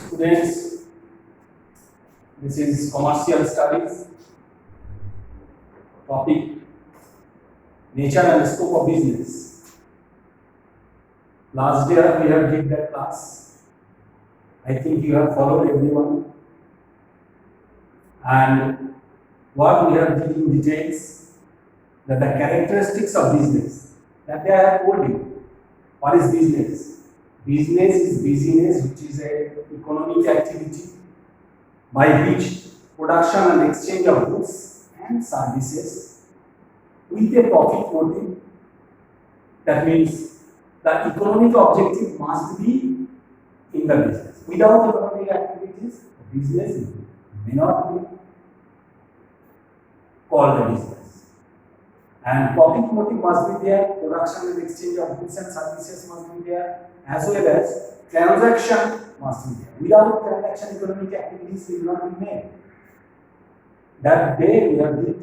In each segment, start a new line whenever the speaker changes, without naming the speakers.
Students, this is commercial studies, topic nature and scope of business. Last year we have did that class. I think you have followed everyone. And what we have did in details, that the characteristics of business, that they have told you. What is business? Business is business, which is a economic activity by which production and exchange of goods and services with a profit motive. That means the economic objective must be in the business. Without economic activities, the business may not be called a business. And profit motive must be there, production and exchange of goods and services must be there, as well as transaction must be there. Without transaction, economic activities will not be made. That day we have did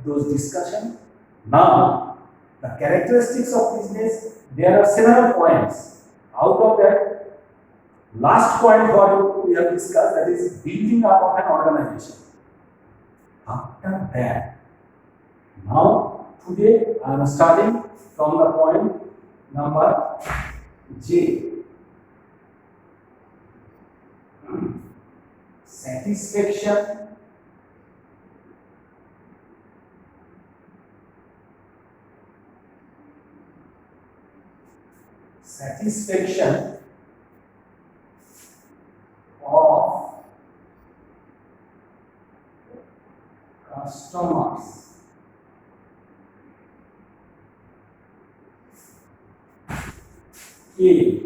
those discussions. Now, the characteristics of business, there are several points. Out of that, last point what we have discussed, that is building up of an organization. After that, now today I am starting from the point number J. Satisfaction of customers. A.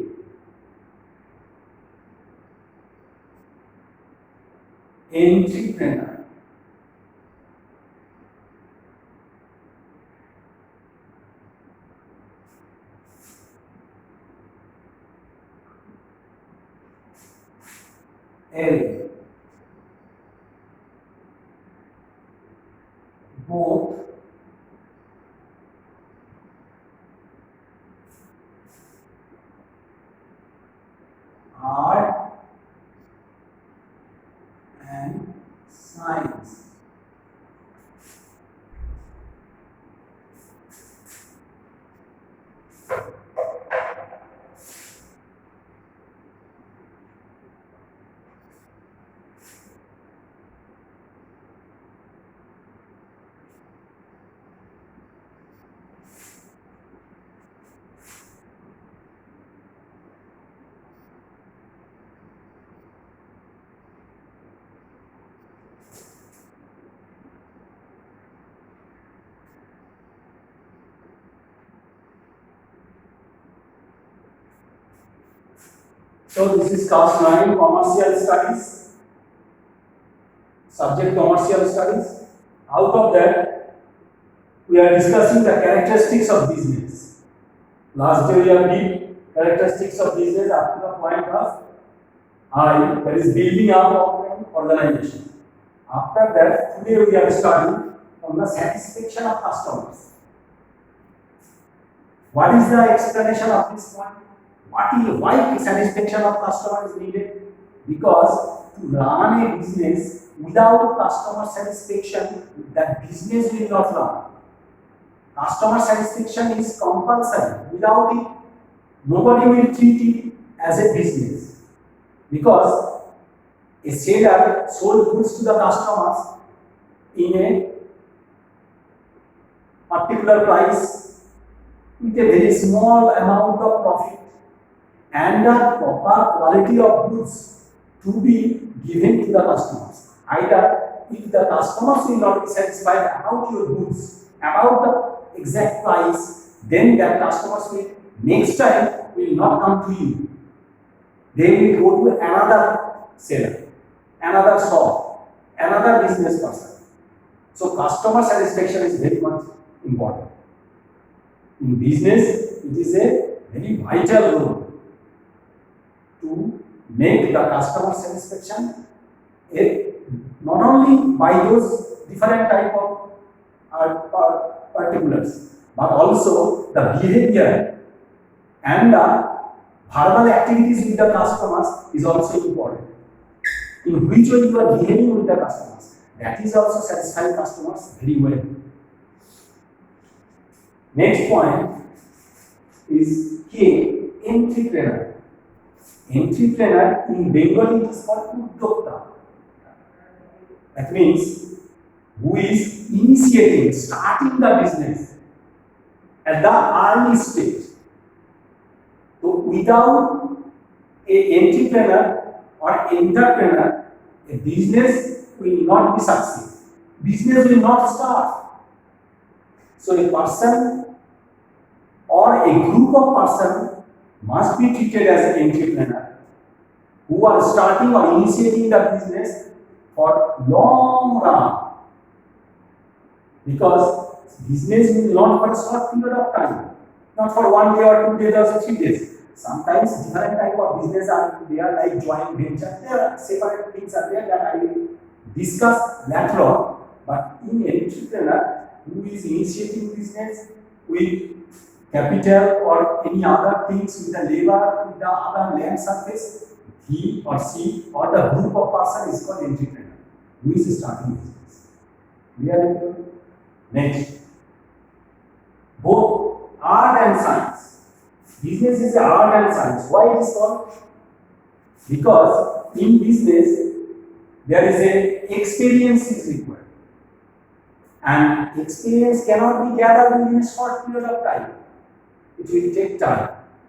Entrepreneur. L. Both art and science. So this is class 9 commercial studies, subject commercial studies. Out of that, we are discussing the characteristics of business. Last day we have did characteristics of business up to the point of I, that is building up of an organization. After that, today we are starting from the satisfaction of customers. What is the explanation of this point? Why satisfaction of customer is needed? Because to run a business without customer satisfaction, that business will not run. Customer satisfaction is compulsory. Without it, nobody will treat it as a business. Because a seller sold goods to the customers in a particular price with a very small amount of profit, and the proper quality of goods to be given to the customers. Either if the customers will not be satisfied about your goods, about the exact price, then that customers will next time will not come to you. They will go to another seller, another shop, another business person. So customer satisfaction is very much important. In business, it is a very vital role to make the customer satisfaction not only by those different type of particulars, but also the behavior and the Verbal activities with the customers is also important. In which way you are behaving with the customers, that is also satisfying customers very well. Next point is K, entrepreneur. Entrepreneur in Bengali it is called Uddokta. That means who is initiating, starting the business at the early stage. So without a entrepreneur or entrepreneur, a business will not be succeed. Business will not start. So a person or a group of person must be treated as an entrepreneur who are starting or initiating the business for long run, because business will not for a short period of time, not for 1 day or 2 days or 3 days. Sometimes different type of business are there, like joint venture. There are separate things are there that I will discuss later on. But in entrepreneur who is initiating business with capital or any other things, with the labor, with the other land surface, he or she or the group of person is called entrepreneur who is starting business. Clear? Next, both art and science. Business is art and science. Why it is called? Because in business there is a experience is required, and experience cannot be gathered within a short period of time. It will take time.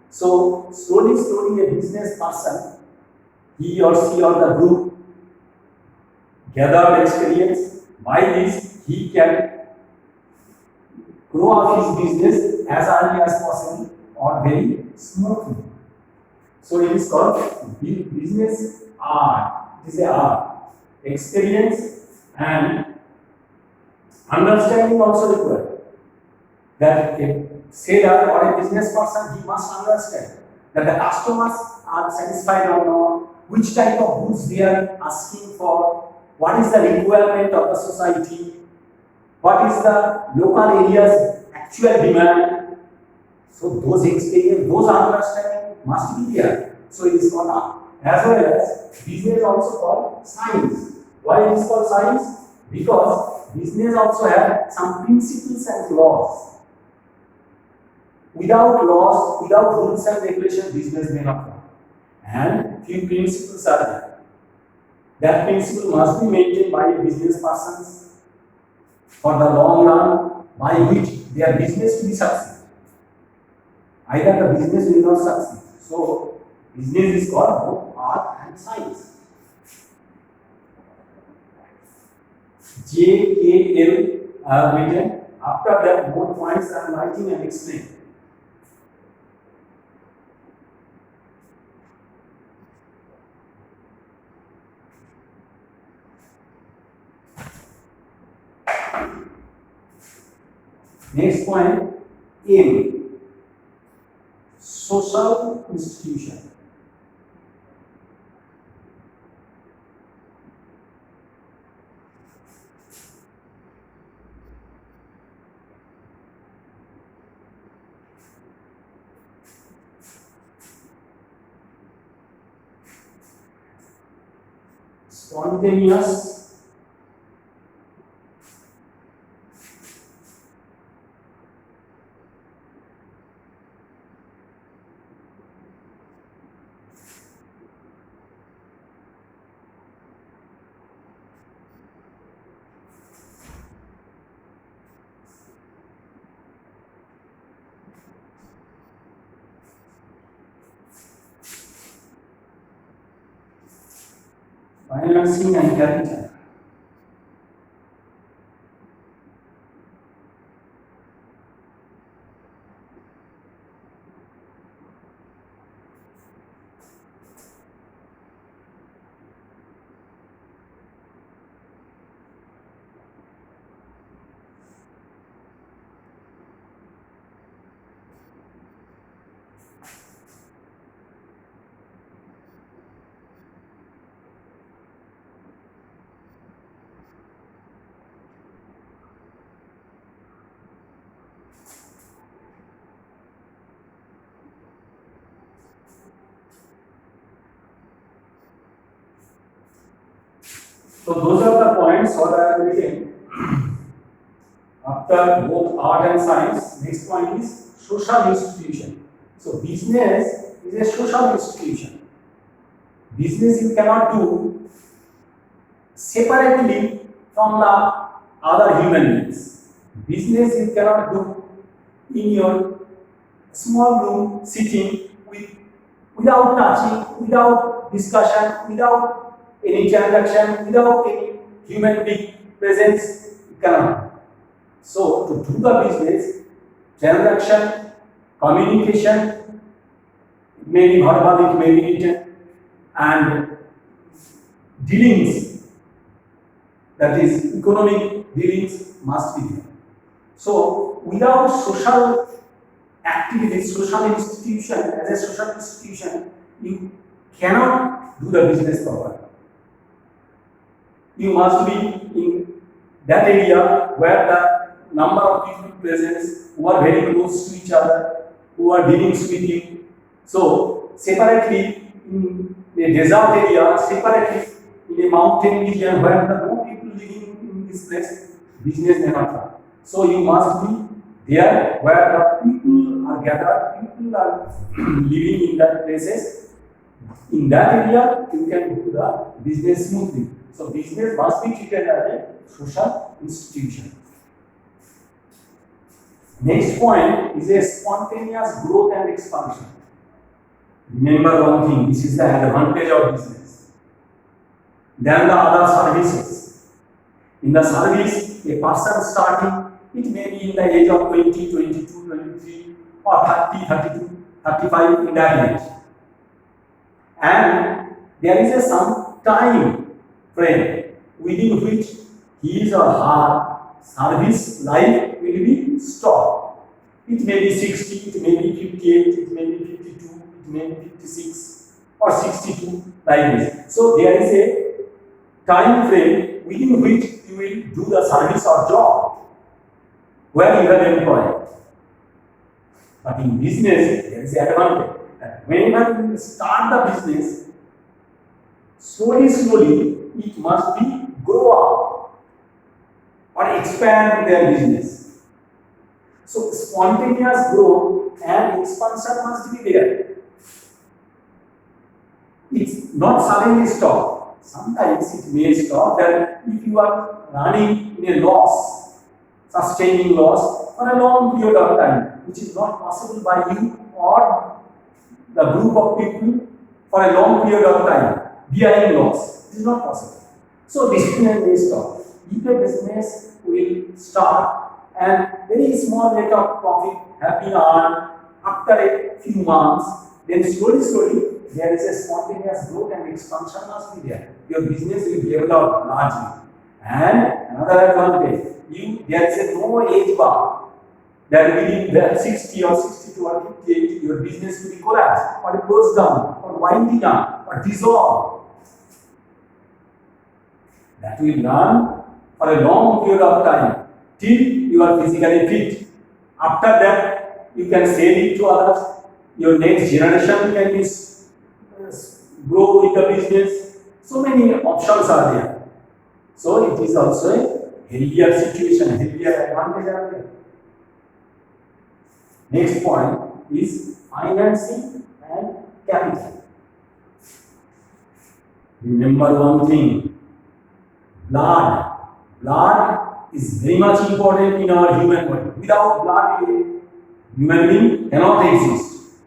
So slowly a business person, he or she or the group gathered experience. By this he can grow up his business as early as possible or very smoothly. So it is called business art. It is a art. Experience and understanding also required. That a seller or a business person, he must understand that the customers are satisfied or not, which type of goods they are asking for, what is the requirement of the society, what is the local area's actual demand. So those experience, those understanding must be there. So it is called art. As well as business is also called science. Why it is called science? Because business also have some principles and laws. Without laws, without rules and regulations, business may not run. And few principles are there. That principle must be maintained by business persons for the long run, by which their business will succeed. Either the business will not succeed. So, business is called both art and science. J, K, L are written. After that, more points I am writing and explaining. Next point, M, social institution. Spontaneous, financing and capital. So those are the points what I am written after both art and science. Next point is social institution. So business is a social institution. Business you cannot do separately from the other human beings. Business you cannot do in your small room sitting without touching, without discussion, without any transaction, without any human being presence. You cannot. So to do the business, transaction, communication, it may be verbal, it may be written, and dealings, that is economic dealings, must be there. So without social activities, social institution, as a social institution, you cannot do the business properly. You must be in that area where the number of people present who are very close to each other, who are dealing with you. So separately in a desert area, separately in a mountain region where the no people living in this place, business never run. So you must be there where the people are gathered, people are living in that places. In that area, you can do the business smoothly. So business must be treated as a social institution. Next point is a spontaneous growth and expansion. Remember one thing, this is the advantage of business. Then the other services. In the service, a person starting, it may be in the age of 20, 22, 23, or 30, 32, 35 in that age. And there is some time frame within which his or her service life will be stopped. It may be 60, it may be 58, it may be 52, it may be 56 or 62 like this. So there is a time frame within which you will do the service or job where you have employed. But in business, there is an advantage. Whenever you start the business, slowly, it must be grow up or expand their business. So spontaneous growth and expansion must be there. It's not suddenly stop. Sometimes it may stop that if you are running in a loss, sustaining loss for a long period of time, which is not possible by you or the group of people for a long period of time, bearing loss. It is not possible. So business may stop. If a business will start and very small rate of profit have been earned after a few months, then slowly there is a spontaneous growth and expansion must be there. Your business will develop largely. And another advantage, there is a no age bar that within the 60 or 62 or 58 your business will collapse or close down or winding up or dissolve. That will run for a long period of time till you are physically fit. After that, you can sell it to others. Your next generation can be grow with the business. So many options are there. So it is also a healthier situation, healthier advantage are there. Next point is financing and capital. Remember one thing, blood. Blood is very much important in our human body. Without blood, a human being cannot exist.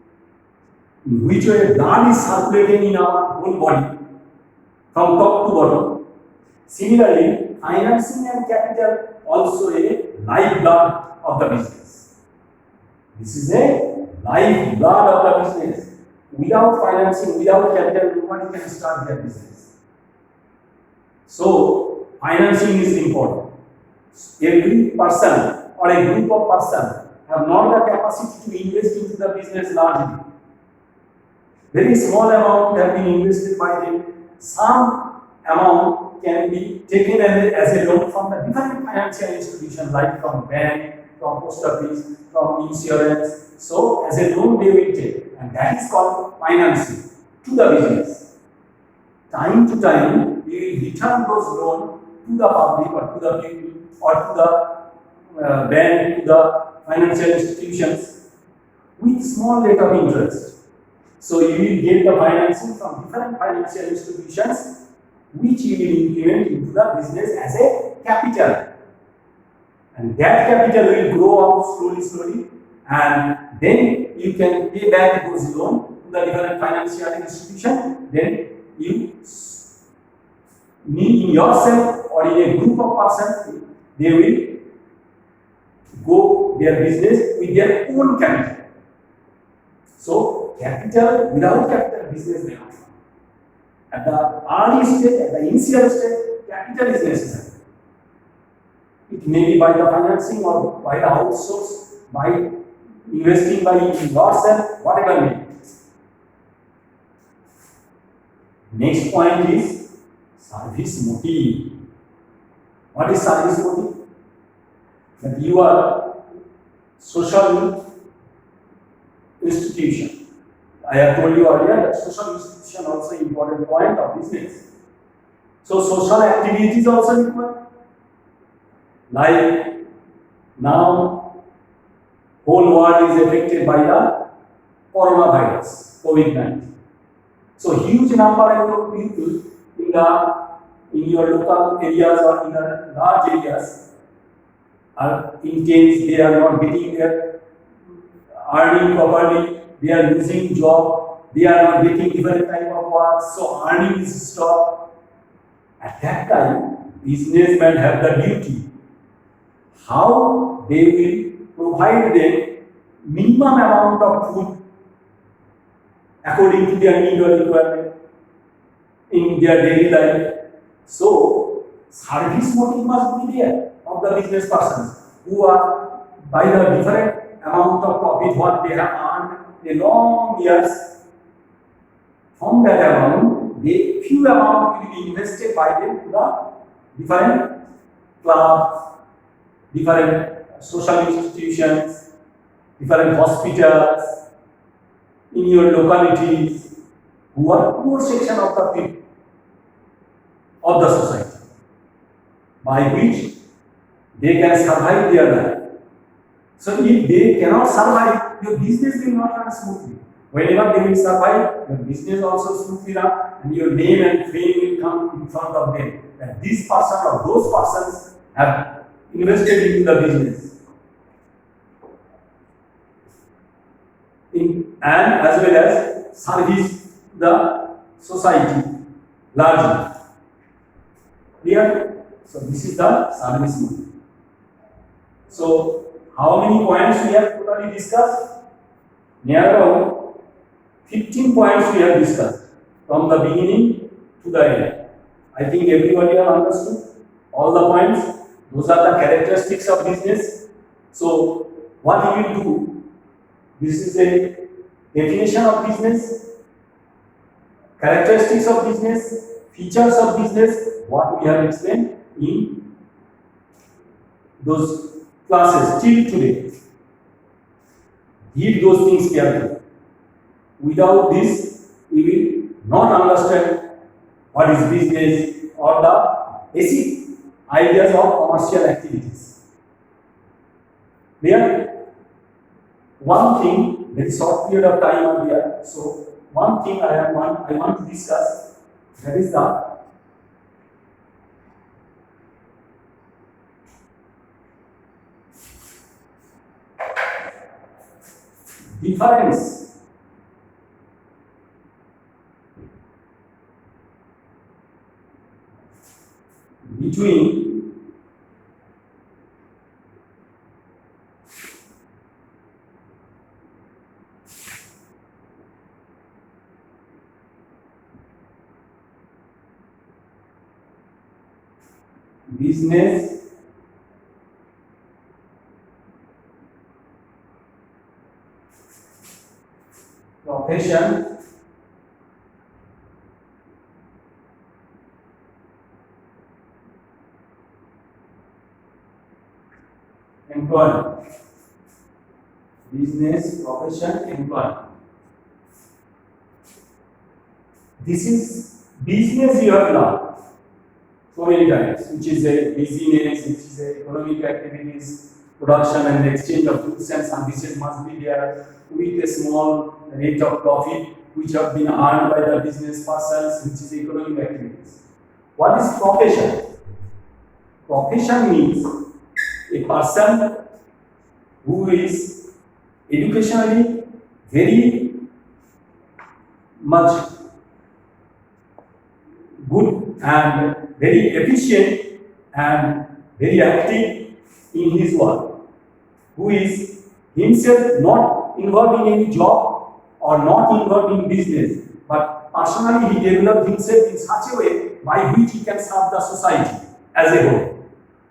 In which way blood is circulating in our whole body from top to bottom. Similarly, financing and capital also a lifeblood of the business. This is a lifeblood of the business. Without financing, without capital, nobody can start their business. So, financing is important. Every person or a group of persons have not the capacity to invest into the business largely. Very small amount have been invested by them. Some amount can be taken as a loan from the different financial institutions like from bank, from post office, from insurance. So as a loan they will take, and that is called financing to the business. time to time you will return those loans to the public or to the people or to the bank, to the financial institutions with small rate of interest. So you will get the financing from different financial institutions which you will implement into the business as a capital. And that capital will grow out slowly, and then you can pay back those loans to the different financial institution. Then you in yourself or in a group of persons, they will go their business with their own capital. So capital, without capital, business may not come. At the early stage, at the initial stage, capital is necessary. It may be by the financing or by the outsource, by investing by yourself, whatever may be. Next point is service motive. What is service motive? That you are social institution. I have told you earlier that social institution also important point of business. So social activities also required. Like now, whole world is affected by the coronavirus, COVID-19. So huge number of people in your local areas or in the large areas are intense. They are not getting their earning properly. They are losing job. They are not getting different type of work. So earning is stopped. At that time, businessmen have the duty how they will provide them minimum amount of food according to their need or requirement in their daily life. So service motive must be there of the business persons who are by the different amount of profit what they have earned in long years. From that amount, the few amount will be invested by them to the different clubs, different social institutions, different hospitals, in your localities, who are poor section of the people of the society, by which they can survive their life. So if they cannot survive, your business will not run smoothly. Whenever they will survive, your business also smoothly run, and your name and fame will come in front of them. That this person or those persons have invested into the business. And as well as service the society largely. Clear? So this is the service motive. So how many points we have totally discussed? Near about 15 points we have discussed from the beginning to the end. I think everybody have understood all the points. Those are the characteristics of business. So what you will do? This is a definition of business, characteristics of business, features of business, what we have explained in those classes till today. Read those things carefully. Without this, we will not understand what is business or the basic ideas of commercial activities. Clear? One thing, very short period of time are there. So one thing I want to discuss, that is the difference between business profession employment. Business profession employment. This is Business you have learned so many times, which is a business, which is a economic activities, production and exchange of goods and services must be there with a small rate of profit which have been earned by the business persons, which is economic activities. What is profession? Profession means a person who is educationally very much good and very efficient and very active in his work, who is himself not involved in any job or not involved in business, but personally he developed himself in such a way by which he can serve the society as a whole.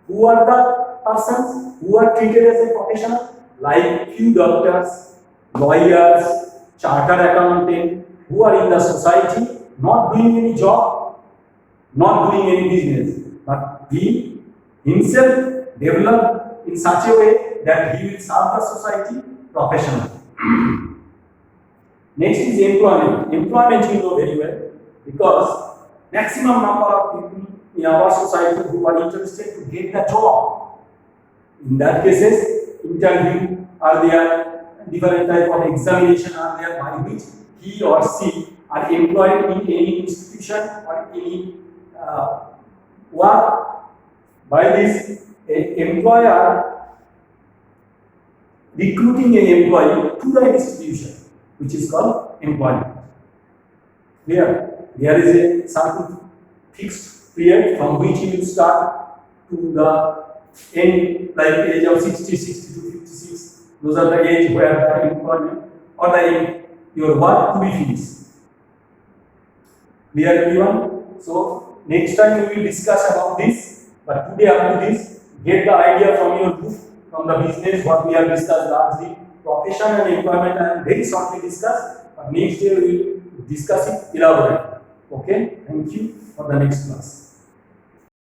Who are the persons who are treated as a professional? Like few doctors, lawyers, chartered accountant, who are in the society, not doing any job, not doing any business, but he himself developed in such a way that he will serve the society professionally. Next is employment. Employment you know very well, because maximum number of people in our society who are interested to get the job. In that cases, interview are there, different type of examination are there by which he or she are employed in any institution or any work. By this, employer recruiting an employee to the institution, which is called employment. There is a certain fixed period from which you will start to the end, like age of 60, 62, 56. Those are the age where the employment or the your work to be finished. Clear everyone? So next time we will discuss about this. But today up to this, get the idea from your book, from the business what we have discussed largely. Profession and employment I am very shortly discussed. But next year we will discuss it elaborately. Okay? Thank you for the next class.